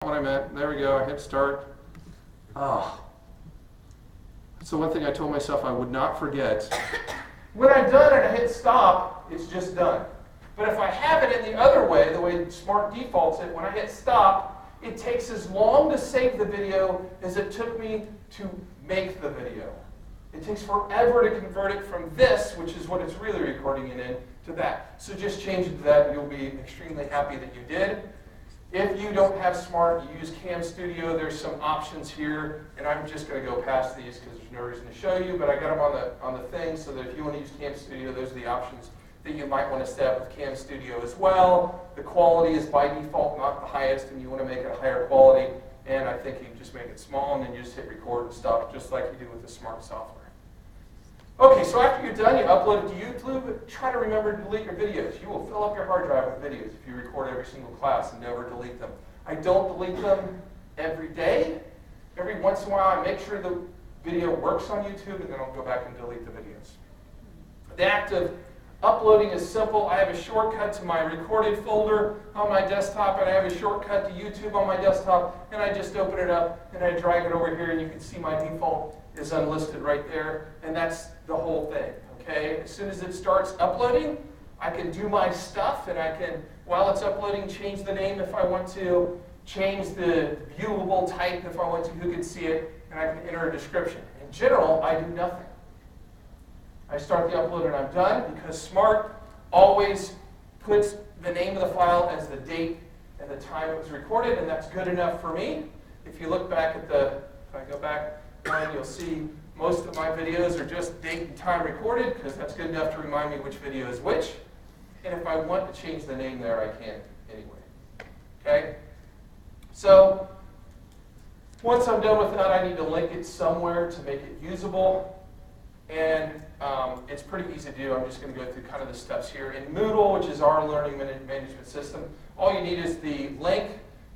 What I meant. There we go. I hit start. Oh. So one thing I told myself I would not forget. When I'm done and I hit stop, it's just done. But if I have it in the other way, the way Smart defaults it, when I hit stop, it takes as long to save the video as it took me to make the video. It takes forever to convert it from this, which is what it's really recording it in, to that. So just change it to that and you'll be extremely happy that you did. If you don't have Smart, you use Cam Studio. There's some options here, and I'm just going to go past these because there's no reason to show you, but I got them on the thing so that if you want to use Cam Studio, those are the options that you might want to set with Cam Studio as well. The quality is by default not the highest, and you want to make it a higher quality, and I think you just make it small, and then you just hit record and stop, just like you do with the Smart software. Okay, so after you're done, you upload it to YouTube. Try to remember to delete your videos. You will fill up your hard drive with videos if you record every single class and never delete them. I don't delete them every day. Every once in a while, I make sure the video works on YouTube, and then I'll go back and delete the videos. The act of uploading is simple. I have a shortcut to my recorded folder on my desktop, and I have a shortcut to YouTube on my desktop, and I just open it up, and I drag it over here, and you can see my default is unlisted right there, and that's the whole thing, okay? As soon as it starts uploading, I can do my stuff, and I can, while it's uploading, change the name if I want to, change the viewable type if I want to, who can see it, and I can enter a description. In general, I do nothing. I start the upload and I'm done because Smart always puts the name of the file as the date and the time it was recorded, and that's good enough for me. If you look back at if I go back, you'll see most of my videos are just date and time recorded because that's good enough to remind me which video is which. And if I want to change the name there, I can anyway. Okay? So once I'm done with that, I need to link it somewhere to make it usable. And it's pretty easy to do. I'm just going to go through kind of the steps here. In Moodle, which is our learning management system, all you need is the link.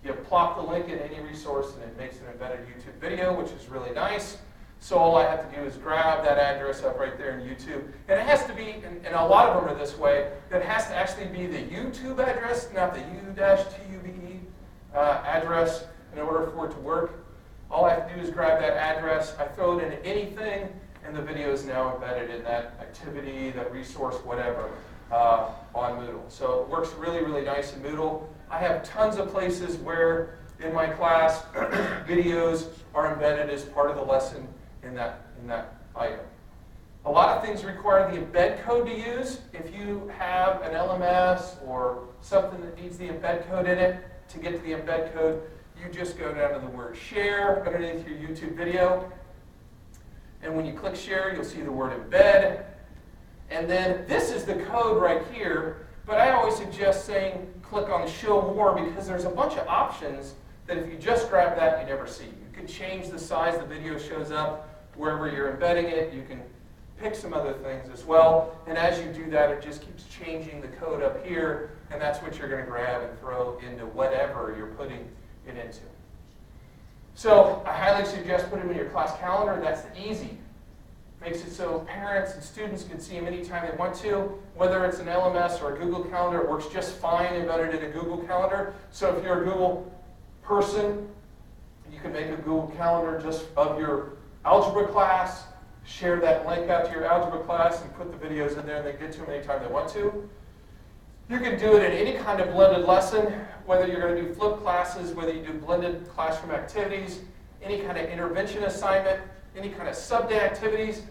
You plop the link in any resource, and it makes an embedded YouTube video, which is really nice. So all I have to do is grab that address up right there in YouTube. And it has to be, and a lot of them are this way, that it has to actually be the YouTube address, not the U-TUBE address, in order for it to work. All I have to do is grab that address, I throw it into anything, and the video is now embedded in that activity, that resource, whatever, on Moodle. So it works really, really nice in Moodle. I have tons of places where in my class videos are embedded as part of the lesson in that item. A lot of things require the embed code to use. If you have an LMS or something that needs the embed code in it, to get to the embed code, you just go down to the word share underneath your YouTube video. And when you click share, you'll see the word embed. And then this is the code right here. But I always suggest saying click on show more because there's a bunch of options that if you just grab that, you never see. You can change the size the video shows up wherever you're embedding it. You can pick some other things as well. And as you do that, it just keeps changing the code up here. And that's what you're going to grab and throw into whatever you're putting it into. So I highly suggest putting them in your class calendar. That's easy. Makes it so parents and students can see them anytime they want to. Whether it's an LMS or a Google Calendar, it works just fine embedded in a Google Calendar. So if you're a Google person, you can make a Google Calendar just of your algebra class, share that link out to your algebra class, and put the videos in there, and they get to them anytime they want to. You can do it in any kind of blended lesson, whether you're going to do flipped classes, whether you do blended classroom activities, any kind of intervention assignment, any kind of sub-day activities.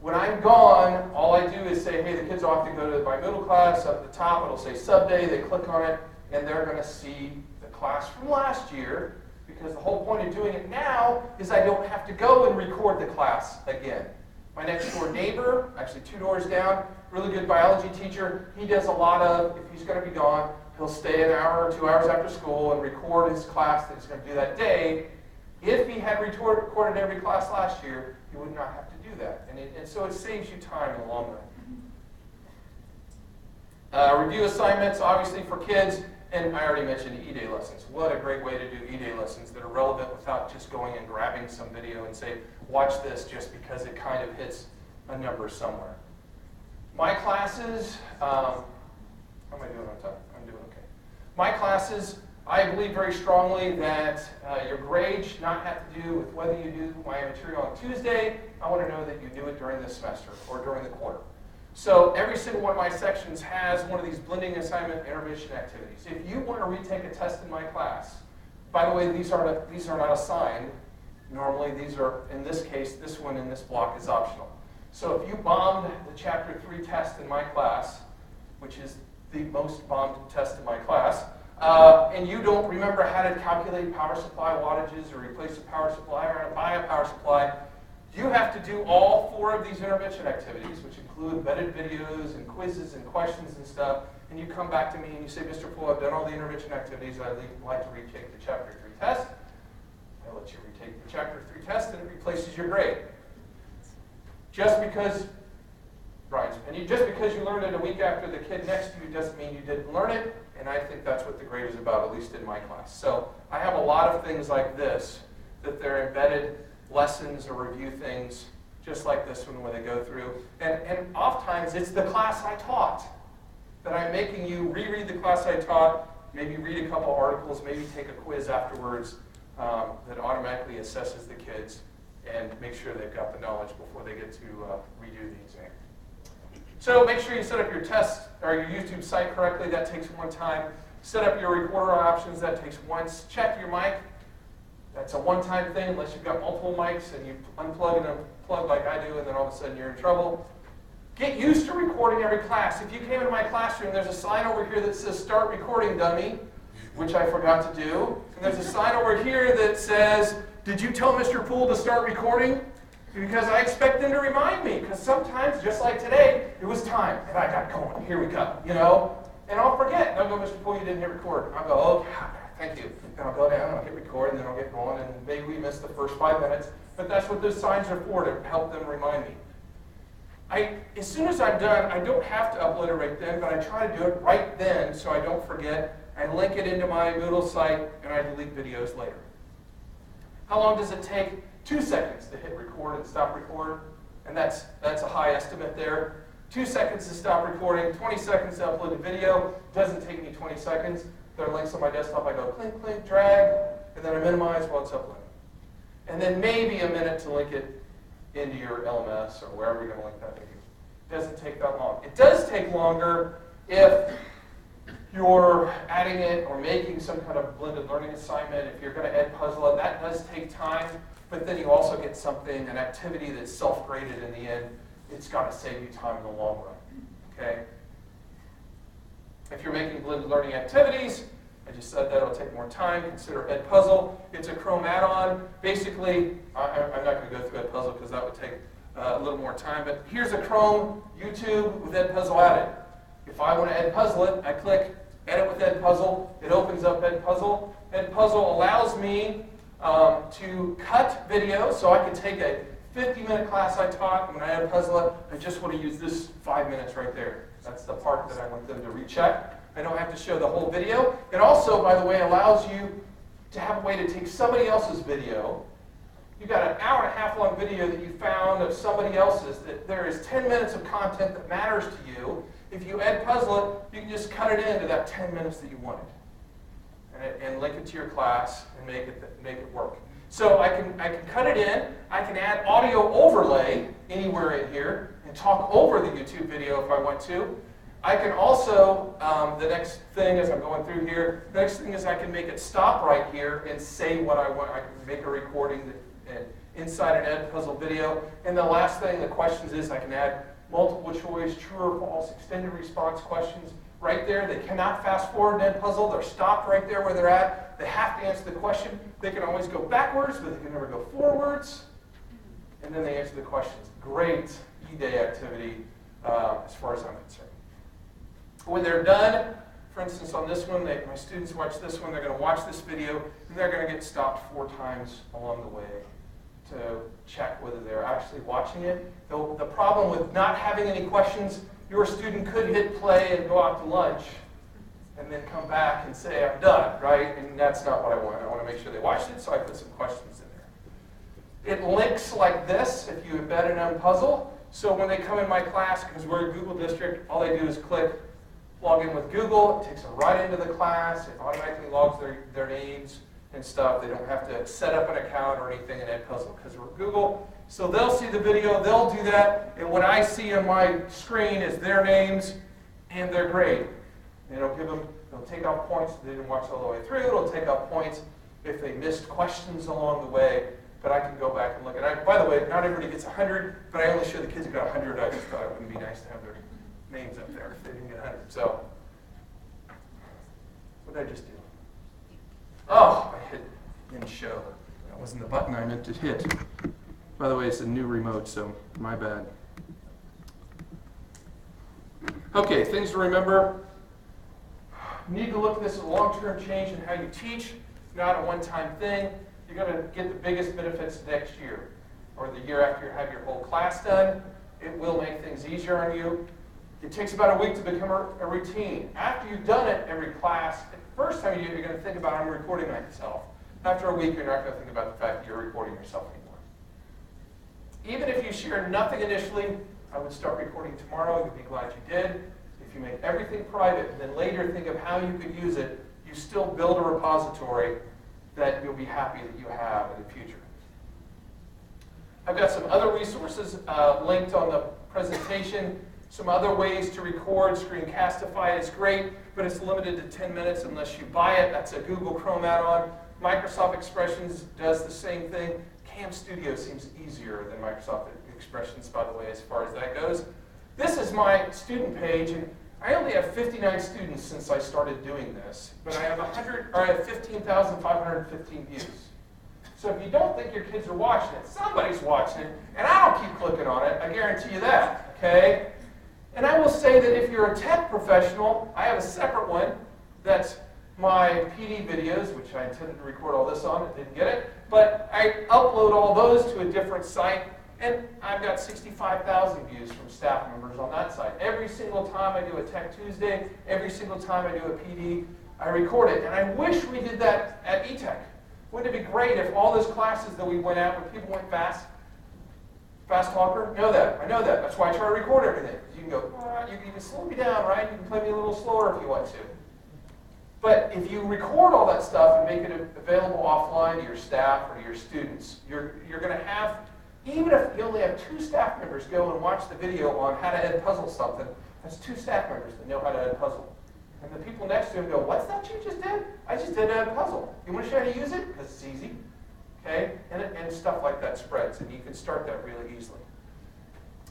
When I'm gone, all I do is say, hey, the kids will have to go to my middle class. Up at the top, it'll say sub-day. They click on it, and they're going to see the class from last year, because the whole point of doing it now is I don't have to go and record the class again. My next door neighbor, actually 2 doors down, really good biology teacher, he does a lot of, if he's going to be gone, he'll stay an hour or 2 hours after school and record his class that he's going to do that day. If he had recorded every class last year, he would not have to do that. And so it saves you time in the long run. Review assignments, obviously for kids, and I already mentioned E-Day lessons. What a great way to do E-Day lessons that are relevant without just going and grabbing some video and say, watch this just because it kind of hits a number somewhere. My classes, how am I doing on time? I'm doing okay. My classes I believe very strongly that your grade should not have to do with whether you do my material on Tuesday. I want to know that you do it during the semester or during the quarter. So every single one of my sections has one of these blending assignment intervention activities. If you want to retake a test in my class, by the way, these are not assigned. Normally these are, in this case, this one in this block is optional. So if you bombed the Chapter 3 test in my class, which is the most bombed test in my class, and you don't remember how to calculate power supply wattages or replace a power supply or how to buy a power supply, you have to do all 4 of these intervention activities, which include embedded videos and quizzes and questions and stuff, and you come back to me and you say, Mr. Poole, I've done all the intervention activities, I'd like to retake the Chapter 3 test. I'll let you retake the Chapter 3 test and it replaces your grade. Just because, Brian's opinion, just because you learned it a week after the kid next to you doesn't mean you didn't learn it, and I think that's what the grade is about, at least in my class. So I have a lot of things like this, that they're embedded lessons or review things, just like this one where they go through. And oftentimes it's the class I taught, that I'm making you reread the class I taught, maybe read a couple articles, maybe take a quiz afterwards that automatically assesses the kids and make sure they've got the knowledge before they get to redo the exam. So make sure you set up your test or your YouTube site correctly. That takes one time. Set up your recorder options. That takes once. Check your mic. That's a one-time thing unless you've got multiple mics and you unplug and unplug like I do, and then all of a sudden you're in trouble. Get used to recording every class. If you came into my classroom, there's a sign over here that says "Start Recording, Dummy," which I forgot to do. And there's a sign over here that says, "Did you tell Mr. Poole to start recording?" Because I expect them to remind me. Because sometimes, just like today, it was time, and I got going. Here we go, you know? And I'll forget. And I'll go, "Mr. Poole, you didn't hit record." I'll go, "Oh, thank you." And I'll go down, and I'll hit record, and then I'll get going, and maybe we missed the first 5 minutes. But that's what those signs are for, to help them remind me. As soon as I'm done, I don't have to upload it right then, but I try to do it right then so I don't forget. I link it into my Moodle site, and I delete videos later. How long does it take? 2 seconds to hit record and stop record, and that's a high estimate there. 2 seconds to stop recording, 20 seconds to upload the video. Doesn't take me 20 seconds. There are links on my desktop. I go clink, clink, drag, and then I minimize while it's uploading. And then maybe a minute to link it into your LMS or wherever you're going to link that video. It doesn't take that long. It does take longer if you're adding it or making some kind of blended learning assignment. If you're going to Edpuzzle it, that does take time. But then you also get something, an activity that's self-graded in the end. It's got to save you time in the long run. Okay? If you're making blended learning activities, I just said that it'll take more time. Consider Edpuzzle. It's a Chrome add-on. Basically, I'm not going to go through Edpuzzle because that would take a little more time. But here's a Chrome YouTube with Edpuzzle added. If I want to Edpuzzle it, I click Edit with Edpuzzle. It opens up Edpuzzle. Edpuzzle allows me to cut video, so I can take a 50-minute class I taught, and when I Edpuzzle it, I just want to use this 5 minutes right there. That's the part that I want them to recheck. I don't have to show the whole video. It also, by the way, allows you to have a way to take somebody else's video. You've got an hour-and-a-half long video that you found of somebody else's, that there is 10 minutes of content that matters to you. If you Edpuzzle it, you can just cut it into that 10 minutes that you wanted. And link it to your class and make it work. So I can cut it in. I can add audio overlay anywhere in here and talk over the YouTube video if I want to. I can also, the next thing as I'm going through here, the next thing is I can make it stop right here and say what I want. I can make a recording inside an Edpuzzle video. And the last thing, the questions is I can add multiple choice, true or false, extended response questions. Right there, they cannot fast forward in Edpuzzle. They're stopped right there where they're at. They have to answer the question. They can always go backwards, but they can never go forwards. And then they answer the questions. Great E-Day activity as far as I'm concerned. When they're done, for instance, on this one, my students watch this one. They're going to watch this video, and they're going to get stopped 4 times along the way to check whether they're actually watching it. The problem with not having any questions, your student could hit play and go out to lunch and then come back and say, "I'm done," right? And that's not what I want. I want to make sure they watched it, so I put some questions in there. It links like this if you embed an Edpuzzle. So when they come in my class, because we're a Google district, all they do is click log in with Google. It takes them right into the class. It automatically logs their names and stuff. They don't have to set up an account or anything in Edpuzzle because we're Google. So they'll see the video, they'll do that, and what I see on my screen is their names and their grade. And it'll take off points if they didn't watch all the way through. It'll take off points if they missed questions along the way. But I can go back and look. And by the way, not everybody gets 100, but I only show the kids who got 100. I just thought it would be nice to have their names up there if they didn't get 100. So, what did I just do? Oh, I hit end show. That wasn't the button I meant to hit. By the way, it's a new remote, so my bad. Okay, things to remember. You need to look at this as a long-term change in how you teach, not a one-time thing. You're going to get the biggest benefits next year or the year after you have your whole class done. It will make things easier on you. It takes about a week to become a routine. After you've done it every class, the first time you do it, you're going to think about, I'm recording myself. After a week, you're not going to think about the fact that you're recording yourself anymore. Even if you share nothing initially, I would start recording tomorrow. You'd be glad you did. If you make everything private and then later think of how you could use it, you still build a repository that you'll be happy that you have in the future. I've got some other resources linked on the presentation. Some other ways to record. Screencastify is great, but it's limited to 10 minutes unless you buy it. That's a Google Chrome add-on. Microsoft Expressions does the same thing. Cam Studio seems easier than Microsoft Expressions, by the way, as far as that goes. This is my student page, and I only have 59 students since I started doing this, but I have 15,515 views. So if you don't think your kids are watching it, somebody's watching it, and I don't keep clicking on it, I guarantee you that, okay? And I will say that if you're a tech professional, I have a separate one that's my PD videos, which I intended to record all this on, I didn't get it, but I upload all those to a different site, and I've got 65,000 views from staff members on that site. Every single time I do a Tech Tuesday, every single time I do a PD, I record it. And I wish we did that at eTech. Wouldn't it be great if all those classes that we went at where people went fast talker? I know that. That's why I try to record everything. You can go, you can slow me down, right? You can play me a little slower if you want to. But if you record all that stuff and make it available offline to your staff or to your students, you're going to have, even if you only have 2 staff members go and watch the video on how to Edpuzzle something, that's 2 staff members that know how to Edpuzzle. And the people next to him go, what's that you just did? I just did Edpuzzle. You want to show how to use it? Because it's easy. Okay? And stuff like that spreads, and you can start that really easily.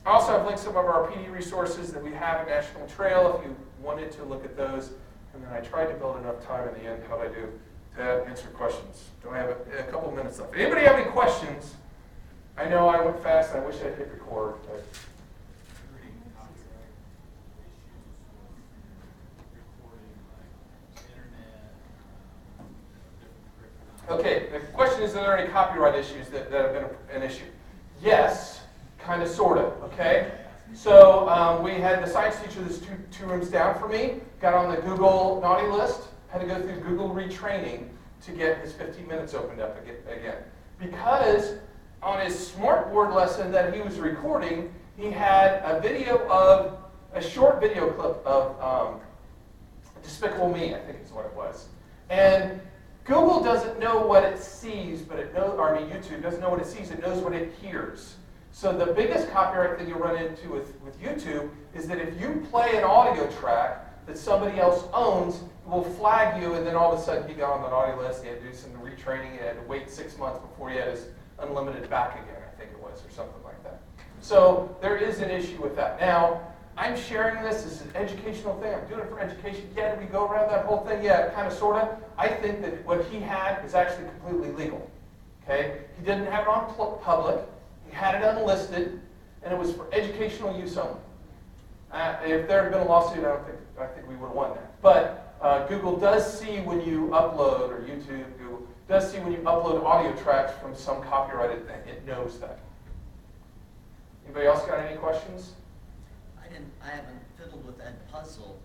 I also have linked some of our PD resources that we have at National Trail if you wanted to look at those. And then I tried to build enough time in the end, how'd I do, to answer questions. Do I have a couple minutes left? Anybody have any questions? I know I went fast and I wish I'd hit record, but. Okay, the question is, are there any copyright issues that have been an issue? Yes, kind of, sort of, okay? So we had the science teacher that's two rooms down from me, got on the Google naughty list, had to go through Google retraining to get his 15 minutes opened up again. Because on his smartboard lesson that he was recording, he had a short video clip of Despicable Me, I think is what it was. And Google doesn't know what it sees, but YouTube doesn't know what it sees, it knows what it hears. So the biggest copyright thing you'll run into with YouTube is that if you play an audio track that somebody else owns, it will flag you, and then all of a sudden he got on the naughty list, he had to do some retraining, he had to wait 6 months before he had his unlimited back again, I think it was, or something like that. So there is an issue with that. Now, I'm sharing this as an educational thing. I'm doing it for education. Yeah, did we go around that whole thing? Yeah, kind of, sort of. I think that what he had is actually completely legal. Okay? He didn't have it on public. He had it unlisted, and it was for educational use only. If there had been a lawsuit, I think we would have won that. But Google does see when you upload, or YouTube, Google does see when you upload audio tracks from some copyrighted thing. It knows that. Anybody else got any questions? I haven't fiddled with Edpuzzle,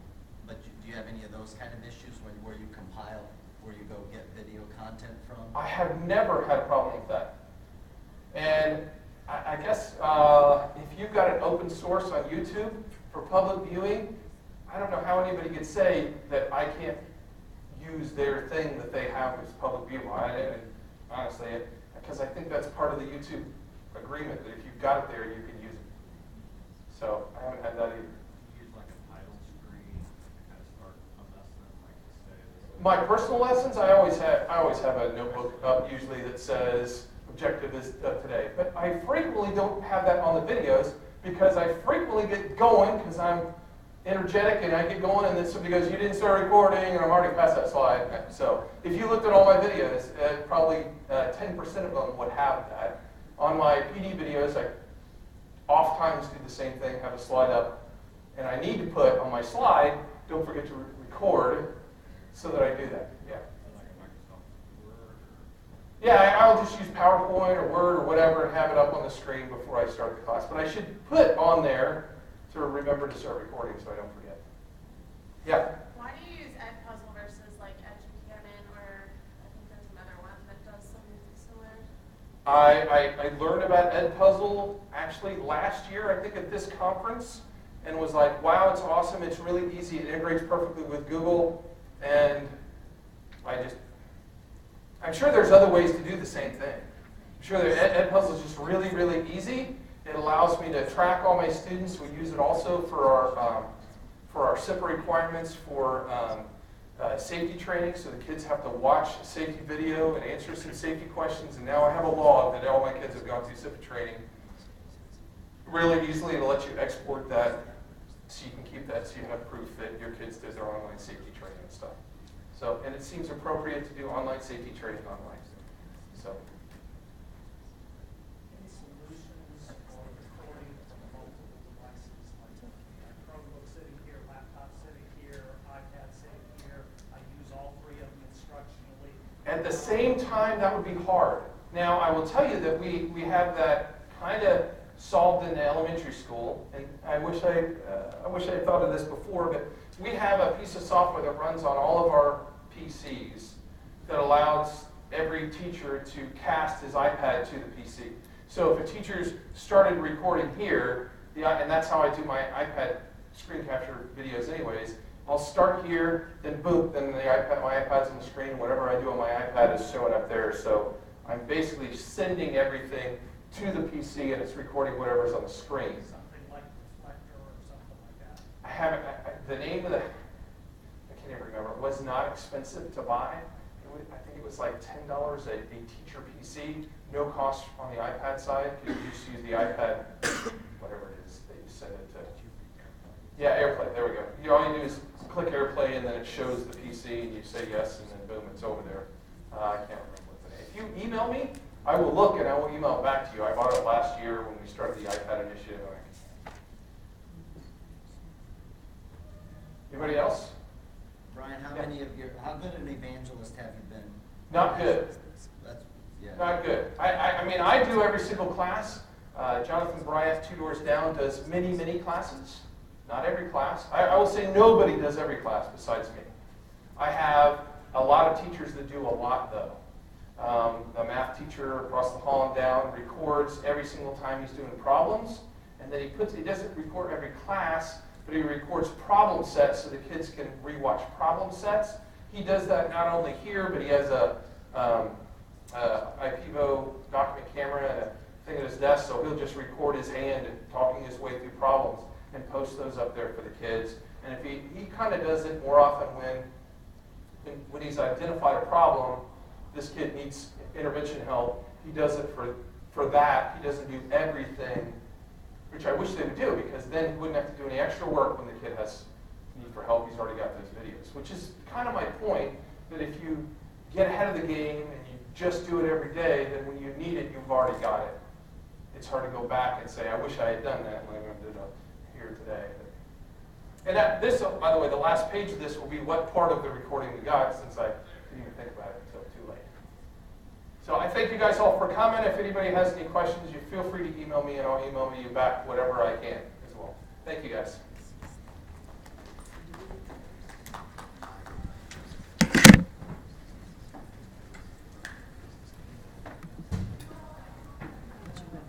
but do you have any of those kind of issues where you compile, where you go get video content from? I have never had a problem with that. And I guess if you've got an open source on YouTube for public viewing, I I don't know how anybody could say that I can't use their thing that they have as public view. Honestly, because I think that's part of the YouTube agreement, that if you've got it there, you can use it. So I haven't had that either. Use like a title screen to kind of start a lesson, like to say this. My personal lessons, I always have a notebook up usually that says objective is today. But I frequently don't have that on the videos because I frequently get going because I'm energetic and I get going and then somebody goes, you didn't start recording, and I'm already past that slide. So if you looked at all my videos, probably 10% of them would have that. On my PD videos, I oftentimes do the same thing, have a slide up, and I need to put on my slide, don't forget to record, so that I do that. Yeah. Like Microsoft Word. Yeah, I'll just use PowerPoint or Word or whatever and have it up on the screen before I start the class. But I should put on there to remember to start recording so I don't forget. Yeah? Why do you use Edpuzzle versus like EduCanon, or I think there's another one that does something similar? I learned about Edpuzzle actually last year, I think at this conference, and was like, wow, it's awesome, it's really easy, it integrates perfectly with Google, and I'm sure there's other ways to do the same thing. I'm sure that Edpuzzle is just really, really easy. It allows me to track all my students. We use it also for our SIPA requirements for safety training, so the kids have to watch a safety video and answer some safety questions, and now I have a log that all my kids have gone through SIPA training. Really easily, it'll let you export that so you can keep that so you have proof that your kids did their online safety training and stuff. So, and it seems appropriate to do online safety training online. So. Any solutions for recording from multiple devices, like Chromebook sitting here, laptop sitting here, iPad sitting here? I use all three of them instructionally. At the same time, that would be hard. Now, I will tell you that we have that kind of solved in elementary school, and I wish I had thought of this before, but we have a piece of software that runs on all of our PCs that allows every teacher to cast his iPad to the PC. So if a teacher's started recording here, and that's how I do my iPad screen capture videos anyways, I'll start here, then boom, then my iPad's on the screen, whatever I do on my iPad is showing up there. So I'm basically sending everything to the PC and it's recording whatever's on the screen. Something like Reflector or something like that. I haven't, the name of I can't even remember, it was not expensive to buy. I think it was like $10 a teacher PC, no cost on the iPad side, because you just use the iPad, whatever it is that you send it to. Yeah, AirPlay, there we go. All you do is click AirPlay and then it shows the PC and you say yes and then boom, it's over there. I can't remember what the name. If you email me, I will look and I will email it back to you. I bought it last year when we started the iPad initiative. Anybody else? Brian, how good an evangelist have you been? Not good. That's, yeah. Not good. I mean, I do every single class. Jonathan Bryant, 2 doors down, does many classes. Not every class. I will say nobody does every class besides me. I have a lot of teachers that do a lot, though. A math teacher across the hall and down records every single time he's doing problems, and then he doesn't record every class, but he records problem sets so the kids can rewatch problem sets. He does that not only here, but he has a IPEVO document camera and a thing at his desk, so he'll just record his hand and talking his way through problems and post those up there for the kids. And if he kind of does it more often when he's identified a problem, this kid needs intervention help, he does it for that. He doesn't do everything, which I wish they would do, because then he wouldn't have to do any extra work when the kid has need for help. He's already got those videos, which is kind of my point, that if you get ahead of the game and you just do it every day, then when you need it, you've already got it. It's hard to go back and say, I wish I had done that when I ended up here today. And this, by the way, the last page of this will be what part of the recording we got, since I didn't even think about it until too late. So I thank you guys all for coming. If anybody has any questions, you feel free to email me, and I'll email you back whatever I can as well. Thank you, guys.